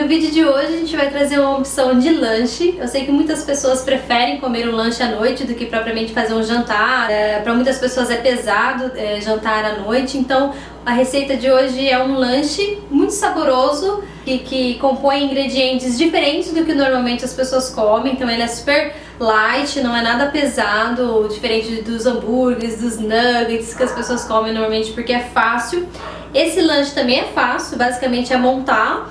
No vídeo de hoje a gente vai trazer uma opção de lanche. Eu sei que muitas pessoas preferem comer um lanche à noite do que propriamente fazer um jantar. Para muitas pessoas é pesado jantar à noite, então a receita de hoje é um lanche muito saboroso que compõe ingredientes diferentes do que normalmente as pessoas comem. Então ele é super light, não é nada pesado, diferente dos hambúrgueres, dos nuggets que as pessoas comem normalmente, porque é fácil. Esse lanche também é fácil, basicamente é montar,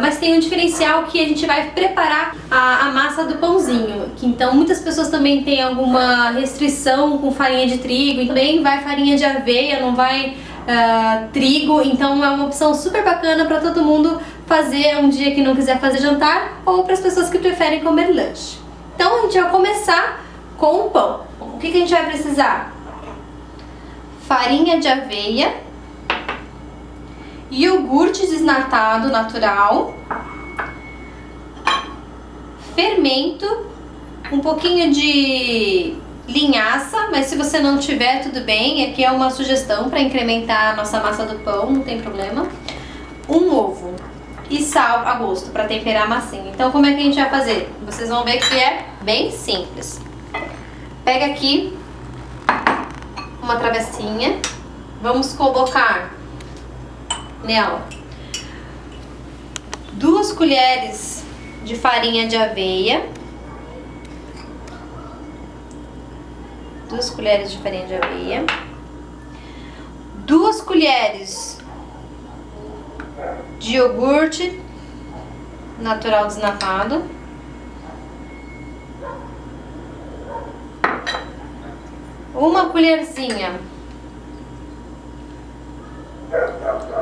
mas tem um diferencial que a gente vai preparar a massa do pãozinho. Então muitas pessoas também têm alguma restrição com farinha de trigo, e também vai farinha de aveia, não vai trigo, então é uma opção super bacana para todo mundo fazer um dia que não quiser fazer jantar, ou para as pessoas que preferem comer lanche. Então a gente vai começar com o pão. O que a gente vai precisar? Farinha de aveia, iogurte desnatado natural, fermento, um pouquinho de linhaça, mas se você não tiver, tudo bem. Aqui é uma sugestão para incrementar a nossa massa do pão, não tem problema. Um ovo e sal a gosto para temperar a massinha. Então como é que a gente vai fazer? Vocês vão ver que é bem simples. Pega aqui uma travessinha, vamos colocar nela 2 colheres de farinha de aveia, 2 colheres de farinha de aveia, 2 colheres de iogurte natural desnatado, 1 colherzinha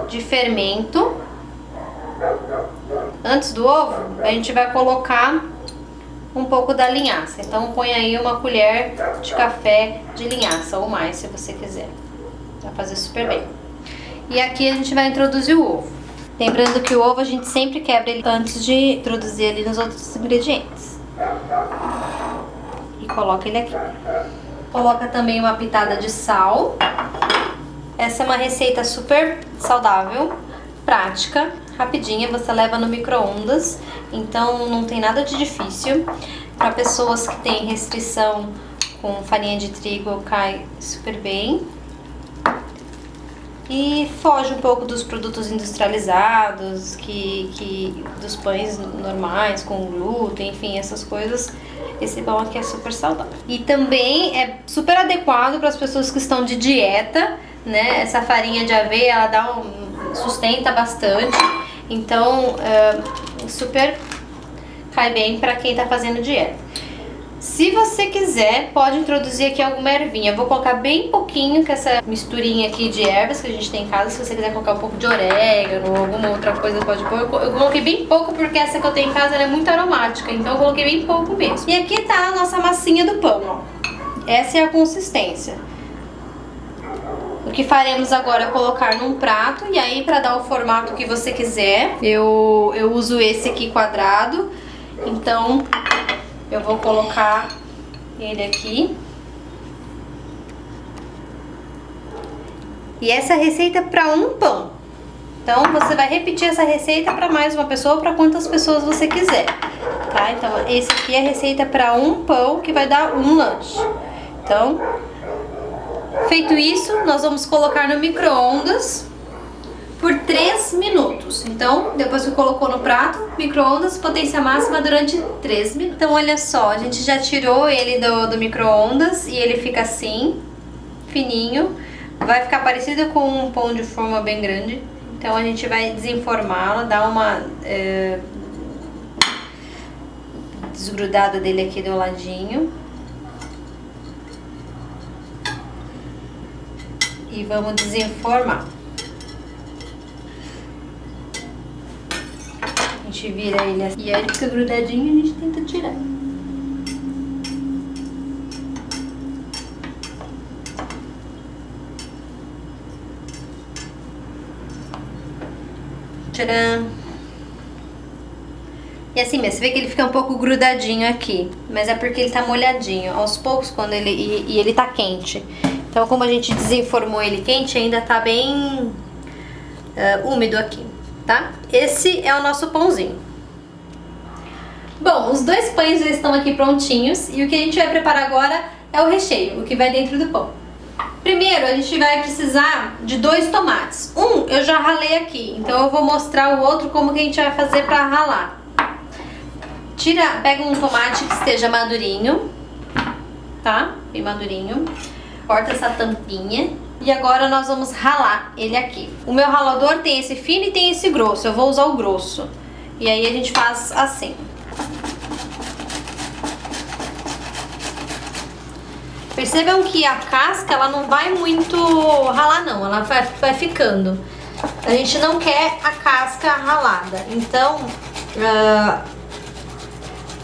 de fermento. Antes do ovo, a gente vai colocar um pouco da linhaça. Então põe aí 1 colher de café de linhaça ou mais, se você quiser. Vai fazer super bem. E aqui a gente vai introduzir o ovo. Lembrando que o ovo a gente sempre quebra ele antes de introduzir ele nos outros ingredientes. E coloca ele aqui. Coloca também uma pitada de sal. Essa é uma receita super saudável, prática, rapidinha, você leva no micro-ondas, então não tem nada de difícil. Para pessoas que têm restrição com farinha de trigo, cai super bem. E foge um pouco dos produtos industrializados, dos pães normais, com glúten, enfim, essas coisas. Esse pão aqui é super saudável. E também é super adequado para as pessoas que estão de dieta, né? Essa farinha de aveia, ela sustenta bastante, então super cai bem para quem tá fazendo dieta. Se você quiser, pode introduzir aqui alguma ervinha. Eu vou colocar bem pouquinho, que essa misturinha aqui de ervas que a gente tem em casa. Se você quiser colocar um pouco de orégano ou alguma outra coisa, pode pôr. Eu coloquei bem pouco porque essa que eu tenho em casa ela é muito aromática, então eu coloquei bem pouco mesmo. E aqui tá a nossa massinha do pão, ó. Essa é a consistência. O que faremos agora é colocar num prato, e aí para dar o formato que você quiser, eu uso esse aqui quadrado, então eu vou colocar ele aqui. E essa receita é para um pão, então você vai repetir essa receita para mais uma pessoa, para quantas pessoas você quiser, tá? Então esse aqui é a receita para um pão, que vai dar um lanche. Então, feito isso, nós vamos colocar no micro-ondas por 3 minutos. Então, depois que colocou no prato, micro-ondas, potência máxima durante 3 minutos. Então, olha só, a gente já tirou ele do micro-ondas e ele fica assim, fininho. Vai ficar parecido com um pão de forma bem grande. Então, a gente vai desenformá-la, dar uma desgrudada dele aqui do ladinho. E vamos desenformar. A gente vira ele assim. E aí ele fica grudadinho e a gente tenta tirar. Tcharam! E assim mesmo, você vê que ele fica um pouco grudadinho aqui, mas é porque ele tá molhadinho. Aos poucos, quando ele tá quente. Então, como a gente desenformou ele quente, ainda tá bem úmido aqui. tá? Esse é o nosso pãozinho. Bom, os dois pães já estão aqui prontinhos e o que a gente vai preparar agora é o recheio, o que vai dentro do pão. Primeiro, a gente vai precisar de 2 tomates. Um eu já ralei aqui, então eu vou mostrar o outro como que a gente vai fazer para ralar. Pega um tomate que esteja madurinho, tá? Bem madurinho. Corta essa tampinha e agora nós vamos ralar ele aqui. O meu ralador tem esse fino e tem esse grosso, eu vou usar o grosso. E aí a gente faz assim. Percebam que a casca, ela não vai muito ralar não, ela vai ficando. A gente não quer a casca ralada, então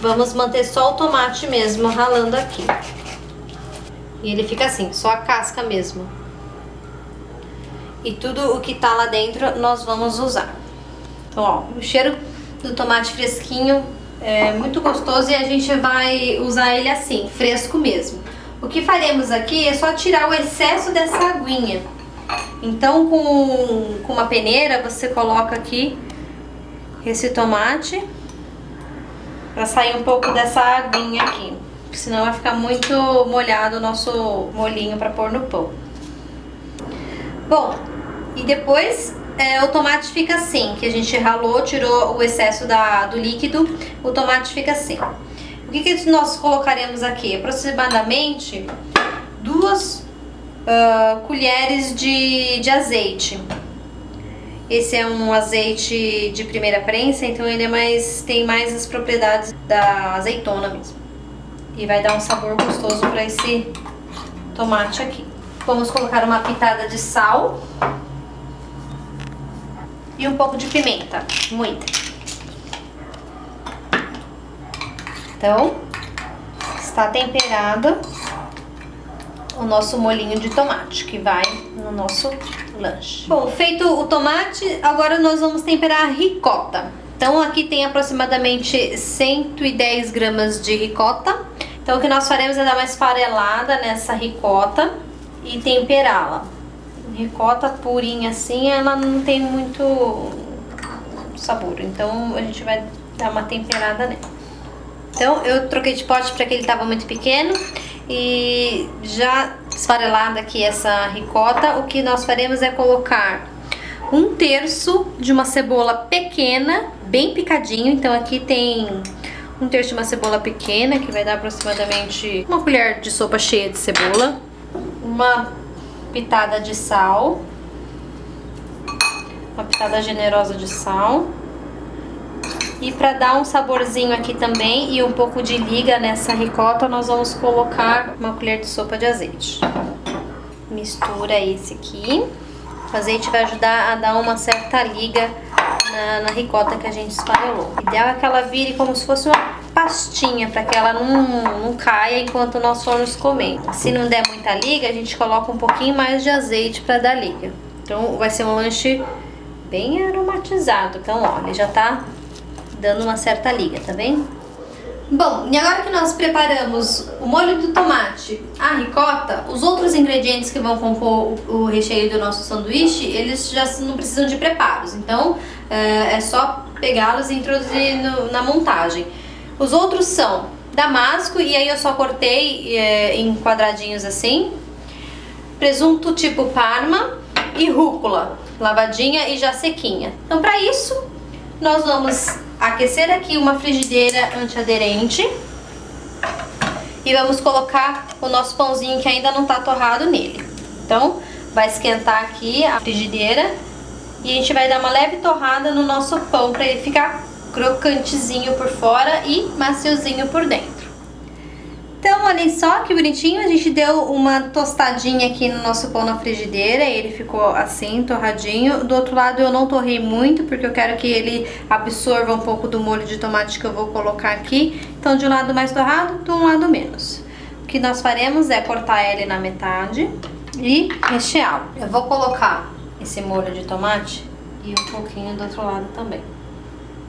vamos manter só o tomate mesmo ralando aqui. E ele fica assim, só a casca mesmo. E tudo o que tá lá dentro nós vamos usar. Então, ó, o cheiro do tomate fresquinho é muito gostoso e a gente vai usar ele assim, fresco mesmo. O que faremos aqui é só tirar o excesso dessa aguinha. Então, com uma peneira, você coloca aqui esse tomate para sair um pouco dessa aguinha aqui. Senão vai ficar muito molhado o nosso molhinho para pôr no pão. Bom, e depois o tomate fica assim, que a gente ralou, tirou o excesso do líquido, o tomate fica assim. O que nós colocaremos aqui? Aproximadamente 2 colheres de azeite. Esse é um azeite de primeira prensa, então ele tem mais as propriedades da azeitona mesmo. E vai dar um sabor gostoso para esse tomate aqui. Vamos colocar uma pitada de sal e um pouco de pimenta, muita. Então, está temperado o nosso molhinho de tomate, que vai no nosso lanche. Bom, feito o tomate, agora nós vamos temperar a ricota. Então, aqui tem aproximadamente 110 gramas de ricota. Então, o que nós faremos é dar uma esfarelada nessa ricota e temperá-la. Ricota purinha assim, ela não tem muito sabor. Então, a gente vai dar uma temperada nela. Então, eu troquei de pote porque ele estava muito pequeno e já esfarelada aqui essa ricota, o que nós faremos é colocar 1/3 de uma cebola pequena, bem picadinho. Então, aqui tem 1/3 de uma cebola pequena, que vai dar aproximadamente uma colher de sopa cheia de cebola, uma pitada de sal, uma pitada generosa de sal. E para dar um saborzinho aqui também e um pouco de liga nessa ricota, nós vamos colocar uma colher de sopa de azeite. Mistura esse aqui. O azeite vai ajudar a dar uma certa liga na ricota que a gente esfarelou. O ideal é que ela vire como se fosse uma pastinha, para que ela não caia enquanto nós formos comendo. Se não der muita liga, a gente coloca um pouquinho mais de azeite para dar liga. Então vai ser um lanche bem aromatizado. Então, ó, ele já tá dando uma certa liga, tá vendo? Bom, e agora que nós preparamos o molho do tomate, a ricota, os outros ingredientes que vão compor o recheio do nosso sanduíche, eles já não precisam de preparos. Então, é só pegá-los e introduzir na montagem. Os outros são damasco, e aí eu só cortei em quadradinhos assim, presunto tipo parma e rúcula, lavadinha e já sequinha. Então, para isso, nós vamos aquecer aqui uma frigideira antiaderente e vamos colocar o nosso pãozinho que ainda não tá torrado nele. Então, vai esquentar aqui a frigideira e a gente vai dar uma leve torrada no nosso pão para ele ficar crocantezinho por fora e maciozinho por dentro. Então, olhem só que bonitinho, a gente deu uma tostadinha aqui no nosso pão na frigideira, ele ficou assim, torradinho. Do outro lado eu não torrei muito, porque eu quero que ele absorva um pouco do molho de tomate que eu vou colocar aqui. Então, de um lado mais torrado, de um lado menos. O que nós faremos é cortar ele na metade e recheá-lo. Eu vou colocar esse molho de tomate e um pouquinho do outro lado também.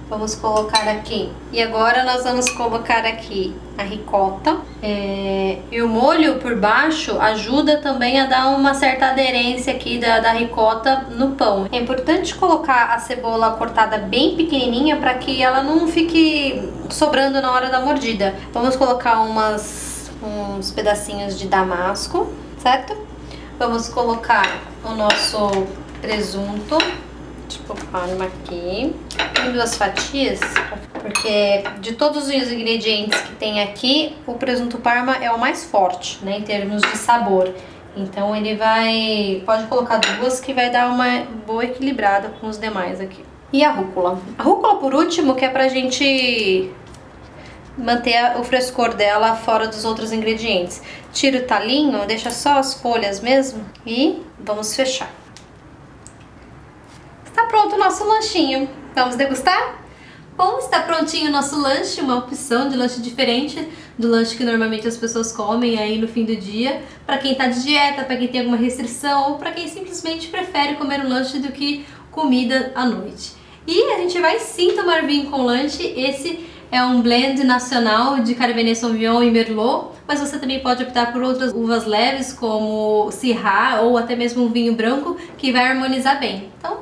Vamos colocar aqui. E agora nós vamos colocar aqui a ricota. E o molho por baixo ajuda também a dar uma certa aderência aqui da ricota no pão. É importante colocar a cebola cortada bem pequenininha para que ela não fique sobrando na hora da mordida. Vamos colocar uns pedacinhos de damasco, certo? Vamos colocar o nosso presunto. Tipo, Parma aqui, em 2 fatias, porque de todos os ingredientes que tem aqui, o presunto Parma é o mais forte, né, em termos de sabor. Então ele pode colocar 2 que vai dar uma boa equilibrada com os demais aqui. E a rúcula. A rúcula por último, que é pra gente manter o frescor dela fora dos outros ingredientes. Tira o talinho, deixa só as folhas mesmo e vamos fechar. Tá pronto o nosso lanchinho. Vamos degustar? Bom, está prontinho o nosso lanche, uma opção de lanche diferente do lanche que normalmente as pessoas comem aí no fim do dia. Para quem tá de dieta, para quem tem alguma restrição ou para quem simplesmente prefere comer um lanche do que comida à noite. E a gente vai sim tomar vinho com lanche. Esse é um blend nacional de Cabernet Sauvignon e Merlot, mas você também pode optar por outras uvas leves como Syrah ou até mesmo um vinho branco que vai harmonizar bem. Então,